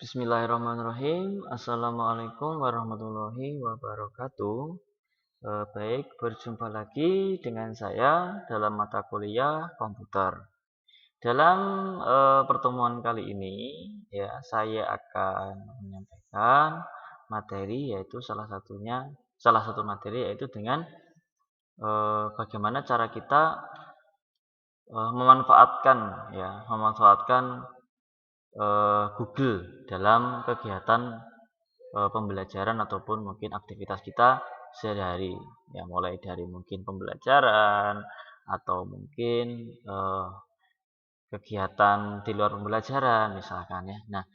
Bismillahirrahmanirrahim. Assalamualaikum warahmatullahi wabarakatuh. Baik, berjumpa lagi dengan saya dalam mata kuliah komputer. Dalam pertemuan kali ini, ya, saya akan menyampaikan materi yaitu salah satu materi yaitu dengan bagaimana cara kita memanfaatkan Google dalam kegiatan pembelajaran ataupun mungkin aktivitas kita sehari-hari. Ya, mulai dari mungkin pembelajaran atau mungkin kegiatan di luar pembelajaran misalkan ya. Nah,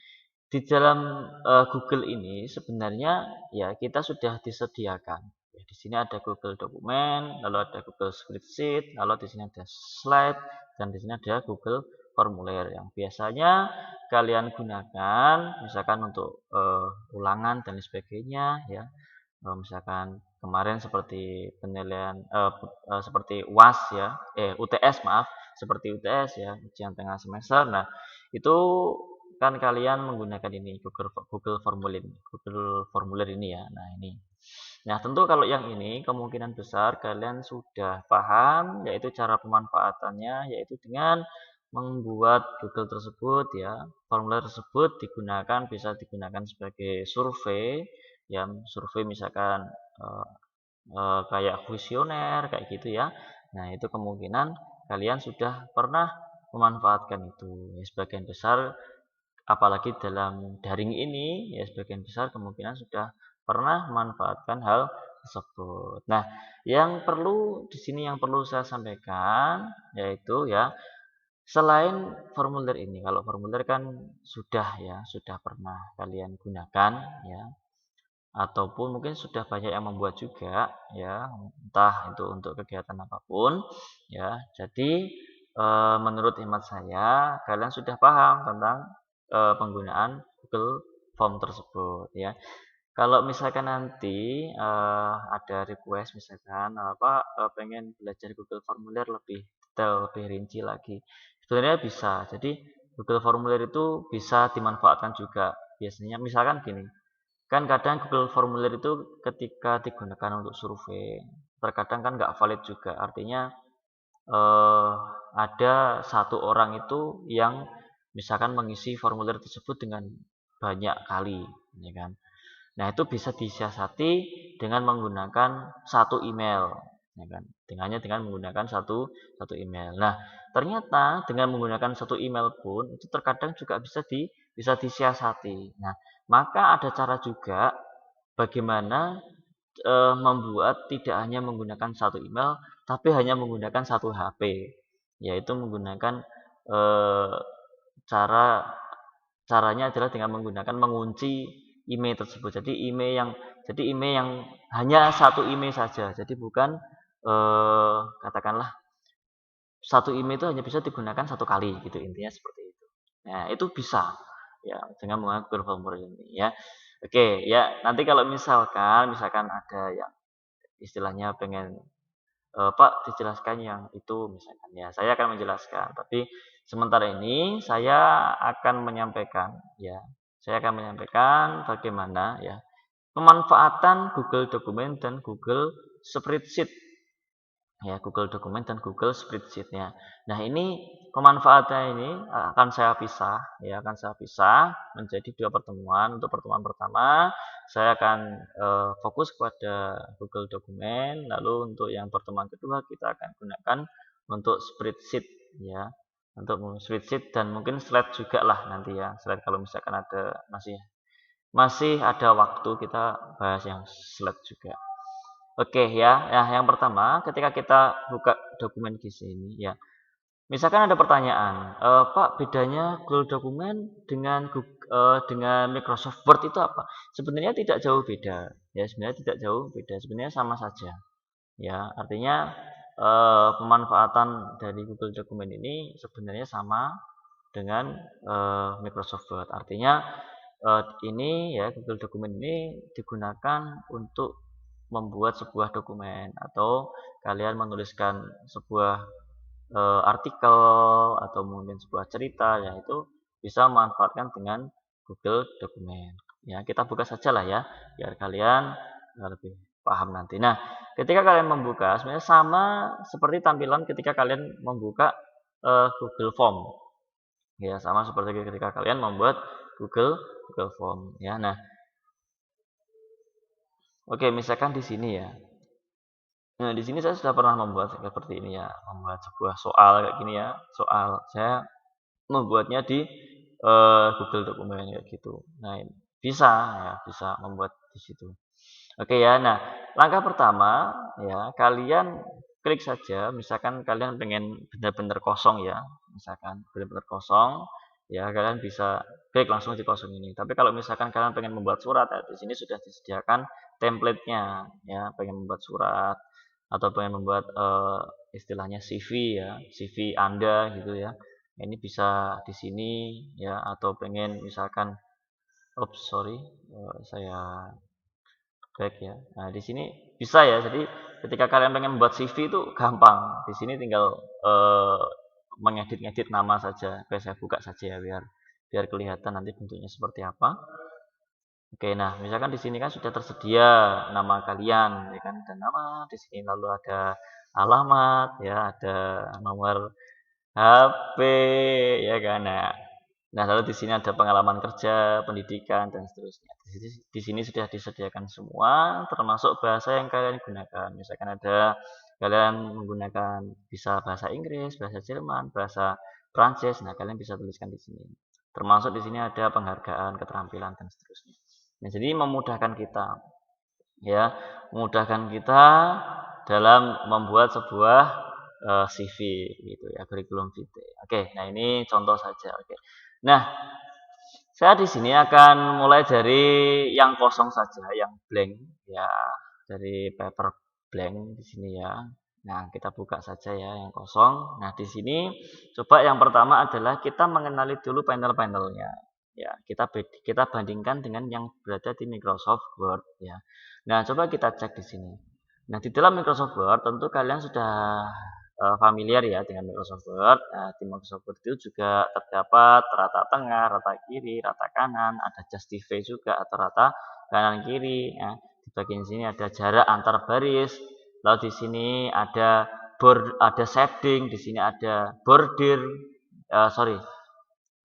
di dalam Google ini sebenarnya ya kita sudah disediakan. Ya, di sini ada Google Dokumen, lalu ada Google Spreadsheet, lalu di sini ada Slide, dan di sini ada Google Formulir yang biasanya kalian gunakan misalkan untuk ulangan dan sebagainya ya. Misalkan kemarin seperti penilaian seperti UAS ya, UTS maaf, seperti UTS ya, ujian tengah semester. Nah, itu kan kalian menggunakan ini Google Formulir ini ya. Nah, ini. Nah, tentu kalau yang ini kemungkinan besar kalian sudah paham yaitu cara pemanfaatannya yaitu dengan membuat Google tersebut ya. Formulir tersebut bisa digunakan sebagai survei ya, survei misalkan kayak kuesioner kayak gitu ya. Nah, itu kemungkinan kalian sudah pernah memanfaatkan itu. Ya, sebagian besar apalagi dalam daring ini ya sebagian besar kemungkinan sudah pernah memanfaatkan hal tersebut. Nah, yang perlu saya sampaikan yaitu ya selain formulir ini, kalau formulir kan sudah pernah kalian gunakan ya, ataupun mungkin sudah banyak yang membuat juga ya, entah itu untuk kegiatan apapun ya. Jadi menurut hemat saya kalian sudah paham tentang penggunaan Google Form tersebut ya. Kalau misalkan nanti ada request misalkan pengen belajar Google Formulir lebih detail, lebih rinci lagi, sebenarnya bisa. Jadi Google Formulir itu bisa dimanfaatkan juga. Biasanya misalkan gini, kan kadang Google Formulir itu ketika digunakan untuk survei, terkadang kan nggak valid juga. Artinya eh, ada satu orang itu yang misalkan mengisi formulir tersebut dengan banyak kali, ya kan? Nah, itu bisa disiasati dengan menggunakan satu email, ya kan? Dengan menggunakan satu email. Nah, ternyata dengan menggunakan satu email pun itu terkadang juga bisa disiasati. Nah, maka ada cara juga bagaimana membuat tidak hanya menggunakan satu email, tapi hanya menggunakan satu HP, yaitu menggunakan eh, cara caranya adalah dengan menggunakan mengunci email tersebut. Jadi email yang hanya satu email saja. Jadi bukan katakanlah satu email itu hanya bisa digunakan satu kali gitu intinya seperti itu. Nah, itu bisa ya dengan menggunakan Google Formulir ini ya. Oke, ya nanti kalau misalkan ada yang istilahnya pengen Pak dijelaskan yang itu misalkan ya, saya akan menjelaskan. Tapi sementara ini saya akan menyampaikan bagaimana ya pemanfaatan Google Dokumen dan Google Spreadsheet ya, Google Dokumen dan Google Spreadsheet-nya. Nah, ini pemanfaatannya ini akan saya pisah menjadi dua pertemuan. Untuk pertemuan pertama, saya akan fokus kepada Google Dokumen, lalu untuk yang pertemuan kedua kita akan gunakan untuk Spreadsheet ya. Untuk Spreadsheet dan mungkin slide juga lah nanti ya. Slide kalau misalkan ada masih ada waktu kita bahas yang slide juga. Oke ya. Nah, yang pertama ketika kita buka dokumen di sini ya. Misalkan ada pertanyaan, Pak bedanya Google Dokumen dengan Microsoft Word itu apa? Sebenarnya tidak jauh beda. Ya, sebenarnya tidak jauh beda. Sebenarnya sama saja. Ya, artinya pemanfaatan dari Google Dokumen ini sebenarnya sama dengan Microsoft Word. Artinya ini ya Google Dokumen ini digunakan untuk membuat sebuah dokumen atau kalian menuliskan sebuah artikel atau mungkin sebuah cerita ya itu bisa memanfaatkan dengan Google Dokumen. Ya, kita buka saja lah ya, biar kalian lebih paham nanti. Nah, ketika kalian membuka, sebenarnya sama seperti tampilan ketika kalian membuka Google Form. Ya, sama seperti ketika kalian membuat Google Form. Ya, nah, oke, misalkan di sini ya. Nah, di sini saya sudah pernah membuat seperti ini ya, membuat sebuah soal kayak gini ya. Soal saya membuatnya di Google Dokumen kayak gitu. Nah, bisa ya, bisa membuat di situ. Oke ya. Nah, langkah pertama ya, kalian klik saja misalkan kalian pengen benar-benar kosong ya. Misalkan benar-benar kosong, ya kalian bisa klik langsung di kosong ini. Tapi kalau misalkan kalian pengen membuat surat ya, di sini sudah disediakan template-nya ya, pengen membuat surat atau pengen membuat istilahnya CV ya, CV Anda gitu ya. Ini bisa di sini ya, atau pengen misalkan oops sorry, saya back ya. Nah, di sini bisa ya. Jadi ketika kalian pengen membuat CV itu gampang. Di sini tinggal mengedit-ngedit nama saja. Oke, saya buka saja ya biar biar kelihatan nanti bentuknya seperti apa. Oke, nah misalkan di sini kan sudah tersedia nama kalian, ya kan, ada nama di sini lalu ada alamat, ya ada nomor HP, ya kan. Nah, lalu di sini ada pengalaman kerja, pendidikan dan seterusnya. Di sini sudah disediakan semua, termasuk bahasa yang kalian gunakan. Misalkan ada kalian menggunakan bisa bahasa Inggris, bahasa Jerman, bahasa Prancis. Nah, kalian bisa tuliskan di sini. Termasuk di sini ada penghargaan, keterampilan dan seterusnya. Nah, jadi memudahkan kita, ya, memudahkan kita dalam membuat sebuah CV gitu ya, curriculum vitae. Oke, nah ini contoh saja. Oke. Nah, saya di sini akan mulai dari yang kosong saja, yang blank ya, dari paper blank di sini ya. Nah, kita buka saja ya yang kosong. Nah, di sini coba yang pertama adalah kita mengenali dulu panel-panelnya. Ya, kita bandingkan dengan yang berada di Microsoft Word ya. Nah, coba kita cek di sini. Nah, di dalam Microsoft Word tentu kalian sudah familiar ya dengan Microsoft Word. Nah, di Microsoft Word itu juga terdapat rata tengah, rata kiri, rata kanan, ada justify juga atau rata kanan kiri. Ya. Di bagian sini ada jarak antar baris. Lalu di sini ada ada shading, di sini ada border, sorry,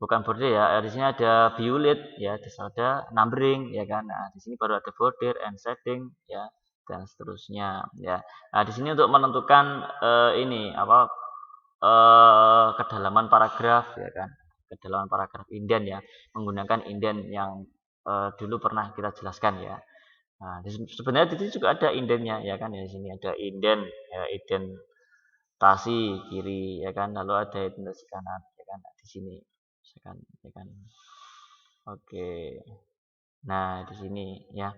bukan border ya. Di sini ada violet ya, di sini ada numbering ya kan. Nah, di sini baru ada border and shading ya dan seterusnya ya. Nah, di sini untuk menentukan ini apa kedalaman paragraf ya kan. Kedalaman paragraf inden ya, menggunakan inden yang dulu pernah kita jelaskan ya. Nah, sebenarnya di sini juga ada indennya ya kan, ya di sini ada inden ya, indentasi kiri ya kan, lalu ada indentasi kanan ya kan. Nah, di sini misalkan ya kan. Oke. Nah, di sini ya.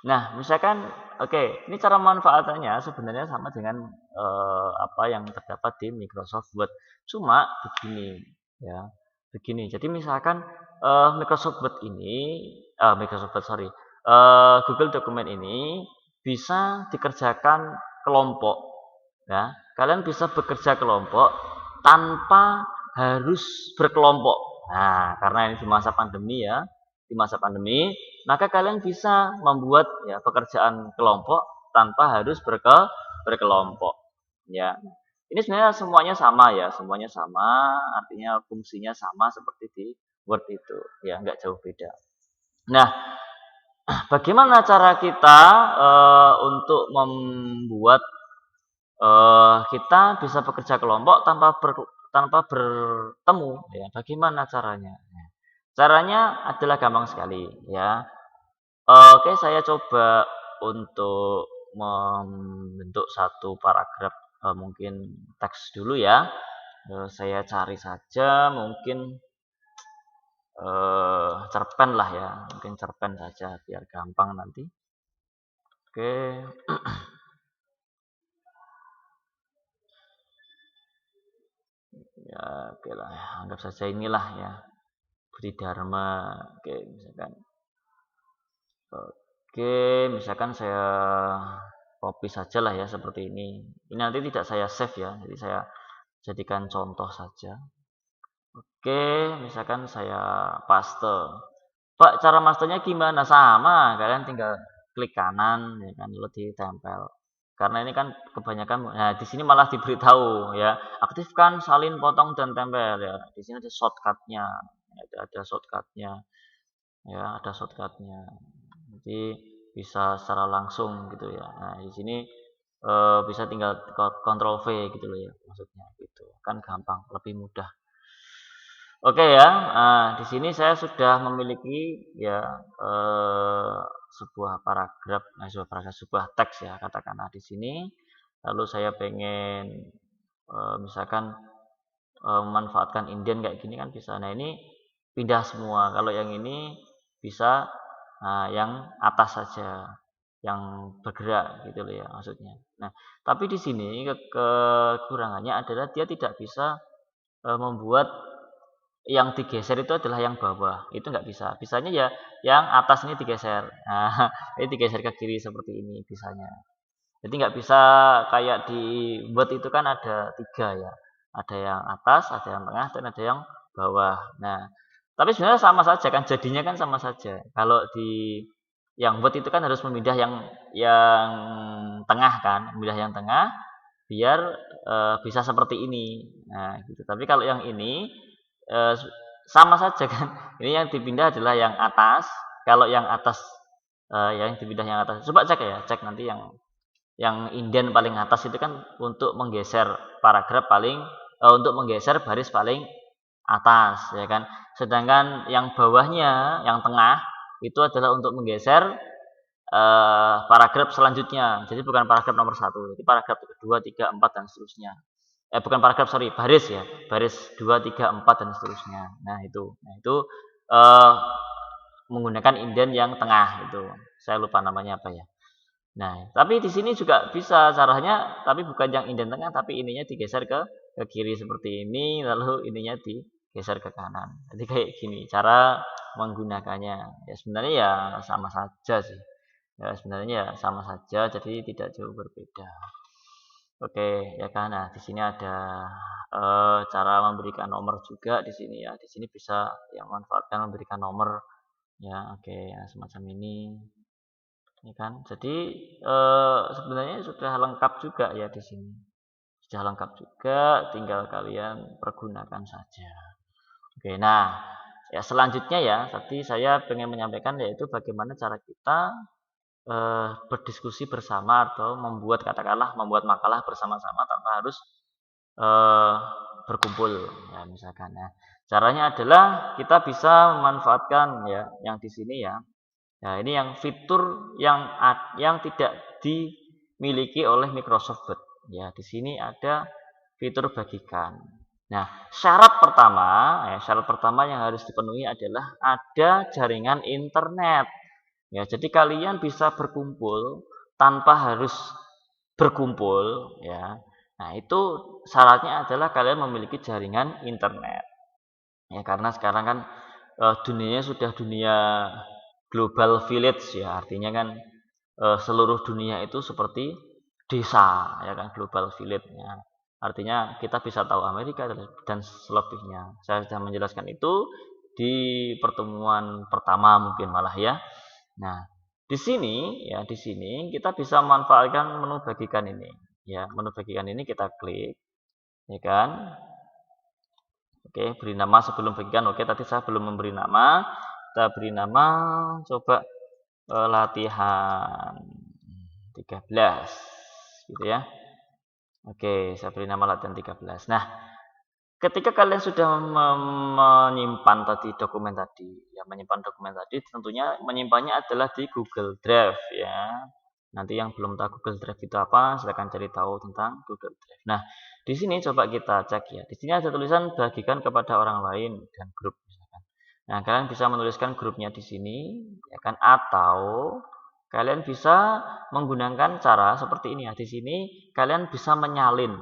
Nah, misalkan oke, ini cara manfaatannya sebenarnya sama dengan apa yang terdapat di Microsoft Word. Cuma begini ya. Begini. Jadi misalkan Microsoft Word ini Microsoft Word sorry, Google Dokumen ini bisa dikerjakan kelompok ya. Kalian bisa bekerja kelompok tanpa harus berkelompok. Nah, karena ini di masa pandemi ya, di masa pandemi, maka kalian bisa membuat ya pekerjaan kelompok tanpa harus berkelompok. Ya, ini sebenarnya semuanya sama ya, semuanya sama, artinya fungsinya sama seperti di Word itu, ya nggak jauh beda. Nah, bagaimana cara kita untuk membuat kita bisa bekerja kelompok tanpa bertemu ya, bagaimana caranya? Caranya adalah gampang sekali ya. Oke, saya coba untuk membentuk satu paragraf mungkin teks dulu ya. Saya cari saja mungkin cerpen lah ya, mungkin cerpen saja biar gampang nanti. Oke. Ya, oke lah, anggap saja inilah ya. Budi Dharma. Oke, misalkan. Oke, misalkan saya copy saja lah ya seperti ini. Ini nanti tidak saya save ya, jadi saya jadikan contoh saja. Oke, misalkan saya paste. Pak, cara masternya gimana? Sama, kalian tinggal klik kanan ya kan, lalu ditempel. Karena ini kan kebanyakan, nah di sini malah diberitahu ya, aktifkan salin potong dan tempel ya. Di sini ada shortcutnya, ada shortcutnya ya, ada shortcutnya. Jadi bisa secara langsung gitu ya. Nah di sini bisa tinggal Ctrl V gitu loh ya, maksudnya gitu. Kan gampang, lebih mudah. Oke ya, di sini saya sudah memiliki ya sebuah paragraf, sebuah teks ya katakanlah di sini. Lalu saya pengen misalkan memanfaatkan inden kayak gini kan bisa. Nah ini pindah semua. Kalau yang ini bisa yang atas saja, yang bergerak gitu loh ya maksudnya. Nah tapi di sini kekurangannya adalah dia tidak bisa membuat yang digeser itu adalah yang bawah, itu nggak bisa. Bisanya ya yang atas ini digeser. Nah, ini digeser ke kiri seperti ini bisanya. Jadi nggak bisa kayak di Word itu kan ada 3 ya. Ada yang atas, ada yang tengah, dan ada yang bawah. Nah, tapi sebenarnya sama saja kan, jadinya kan sama saja. Kalau di yang Word itu kan harus memindah yang tengah kan, memindah yang tengah biar bisa seperti ini. Nah, gitu. Tapi kalau yang ini Eee, sama saja kan, ini yang dipindah adalah yang atas, kalau yang atas yang dipindah yang atas coba cek ya, cek nanti yang inden paling atas itu kan untuk menggeser paragraf untuk menggeser baris paling atas ya kan. Sedangkan yang bawahnya, yang tengah, itu adalah untuk menggeser paragraf selanjutnya. Jadi bukan paragraf nomor 1, jadi paragraf kedua, 3, 4 dan seterusnya. Bukan paragraf, sorry, baris ya. Baris 2, 3, 4 dan seterusnya. Nah, itu. Nah, itu eh, menggunakan inden yang tengah itu. Saya lupa namanya apa ya. Nah, tapi di sini juga bisa caranya, tapi bukan yang inden tengah, tapi ininya digeser ke kiri seperti ini, lalu ininya digeser ke kanan. Jadi kayak gini cara menggunakannya. Ya sebenarnya ya sama saja sih. Ya sebenarnya ya sama saja, jadi tidak jauh berbeda. Oke, ya kan. Nah, di sini ada cara memberikan nomor juga di sini ya. Di sini bisa yang manfaatkan memberikan nomor ya. Oke, ya, semacam ini. Ya kan. Jadi sebenarnya sudah lengkap juga ya di sini. Sudah lengkap juga, tinggal kalian pergunakan saja. Oke, nah, ya selanjutnya ya, tadi saya pengen menyampaikan yaitu bagaimana cara kita berdiskusi bersama atau membuat makalah bersama-sama tanpa harus eee, berkumpul ya misalkan ya. Caranya adalah kita bisa memanfaatkan ya yang di sini ya. Nah ini yang fitur yang tidak dimiliki oleh Microsoft Word. Ya di sini ada fitur bagikan. Nah syarat pertama yang harus dipenuhi adalah ada jaringan internet. Ya, jadi kalian bisa berkumpul tanpa harus berkumpul ya. Nah, itu syaratnya adalah kalian memiliki jaringan internet. Ya, karena sekarang kan dunianya sudah dunia global village ya, artinya kan seluruh dunia itu seperti desa ya kan, global village ya. Artinya kita bisa tahu Amerika dan selebihnya. Saya sudah menjelaskan itu di pertemuan pertama mungkin malah ya. Nah, di sini kita bisa memanfaatkan menu bagikan ini. Ya, menu bagikan ini kita klik, ya kan? Oke, beri nama sebelum bagikan. Oke, tadi saya belum memberi nama. Kita beri nama coba latihan 13 gitu ya. Oke, saya beri nama latihan 13. Nah, ketika kalian sudah menyimpan tadi dokumen tadi, ya menyimpan dokumen tadi tentunya menyimpannya adalah di Google Drive ya. Nanti yang belum tahu Google Drive itu apa, silakan cari tahu tentang Google Drive. Nah, di sini coba kita cek ya. Di sini ada tulisan bagikan kepada orang lain dan grup misalkan. Nah, kalian bisa menuliskan grupnya di sini ya kan, atau kalian bisa menggunakan cara seperti ini ya. Di sini kalian bisa menyalin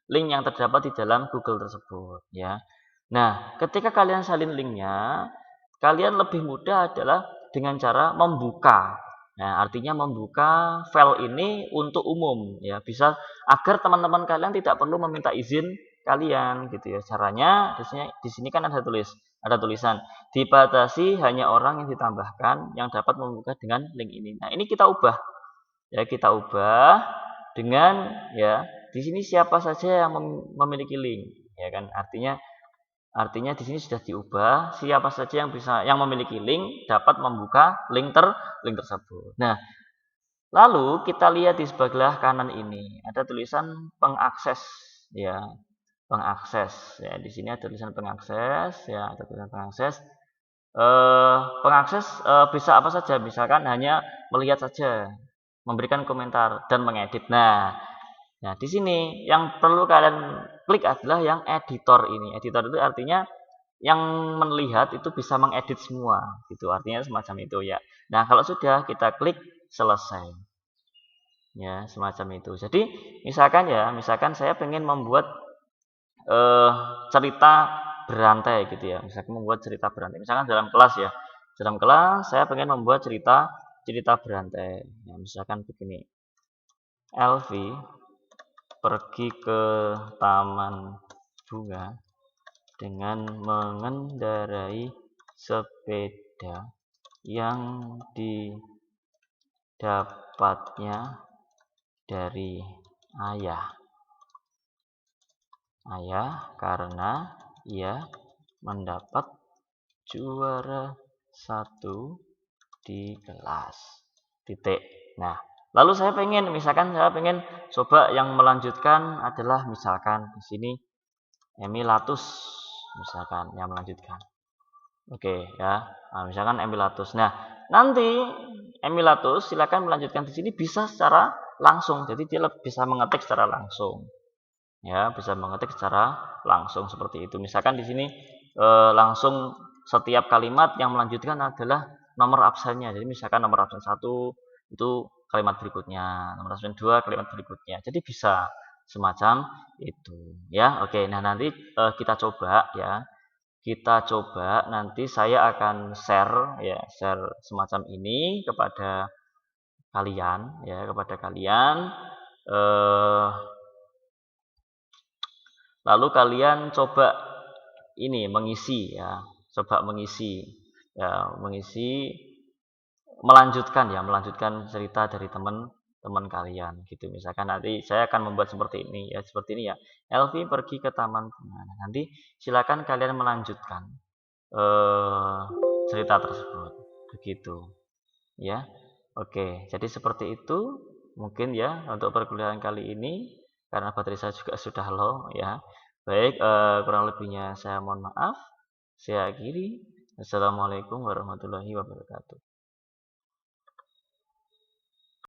link yang terdapat di dalam Google tersebut ya. Nah, ketika kalian salin linknya, kalian lebih mudah adalah dengan cara membuka. Nah, artinya membuka file ini untuk umum ya, bisa agar teman-teman kalian tidak perlu meminta izin kalian gitu ya. Caranya di sini kan ada tulisan dibatasi hanya orang yang ditambahkan yang dapat membuka dengan link ini. Nah, ini kita ubah. Ya, kita ubah dengan ya di sini siapa saja yang memiliki link, ya kan? Artinya di sini sudah diubah siapa saja yang memiliki link dapat membuka link tersebut. Nah, lalu kita lihat di sebelah kanan ini ada tulisan pengakses ya, pengakses ya. Di sini ada tulisan pengakses ya, ada tulisan pengakses. Pengakses bisa apa saja, misalkan hanya melihat saja, memberikan komentar dan mengedit. Nah, di sini yang perlu kalian klik adalah yang editor ini. Editor itu artinya yang melihat itu bisa mengedit semua, gitu. Artinya semacam itu ya. Nah, kalau sudah kita klik selesai. Ya, semacam itu. Jadi, misalkan saya pengen membuat cerita berantai gitu ya. Misalkan membuat cerita berantai. Misalkan dalam kelas ya. Dalam kelas saya pengen membuat cerita berantai. Ya, misalkan begini. Elvi pergi ke taman bunga dengan mengendarai sepeda yang didapatnya dari ayah karena ia mendapat juara 1 di kelas. Titik. Nah, lalu misalkan saya pengen coba yang melanjutkan adalah misalkan di sini Emilatus misalkan yang melanjutkan. Oke ya. Nah, misalkan Emilatus. Nah, nanti Emilatus silakan melanjutkan di sini bisa secara langsung. Jadi dia bisa mengetik secara langsung. Ya, bisa mengetik secara langsung seperti itu. Misalkan di sini langsung setiap kalimat yang melanjutkan adalah nomor absennya. Jadi misalkan nomor absen 1 itu kalimat berikutnya, nomor absen 2 kalimat berikutnya. Jadi bisa semacam itu ya. Oke, nah nanti kita coba ya. Kita coba nanti saya akan share semacam ini kepada kalian ya, lalu kalian coba ini mengisi ya, melanjutkan cerita dari teman kalian gitu. Misalkan nanti saya akan membuat seperti ini ya. Elvi pergi ke taman bunga. Nanti silakan kalian melanjutkan cerita tersebut begitu ya. Oke, jadi seperti itu mungkin ya untuk perkuliahan kali ini karena baterai saya juga sudah low ya. Baik, kurang lebihnya saya mohon maaf. Saya akhiri. Assalamualaikum warahmatullahi wabarakatuh.